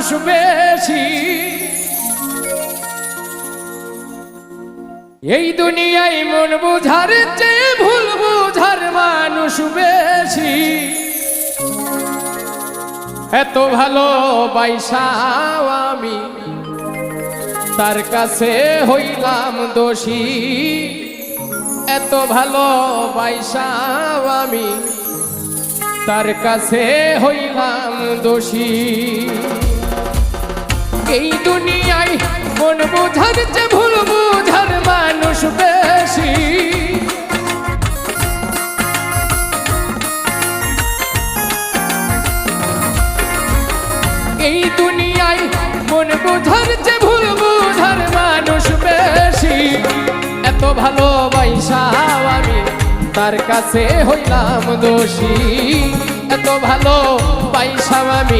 মানুষ বেশি, এই দুনিয়ায় মন বুঝার চেয়ে ভুল বুঝার মানুষ বেশি। এত ভালোবাসাও আমি তার কাছে হইলাম দোষী, এত ভালোবাসাও আমি তার কাছে হইলাম দোষী। এই দুনিয়ায় মন বুঝার চেয়ে ভুল বুঝার মানুষ বেশি, এই দুনিয়ায় মন বুঝার চেয়ে ভুল বুঝার মানুষ বেশি। এত ভালোবাসাও আমি তার কাছে হইলাম দোষী, এত ভালোবাসাও আমি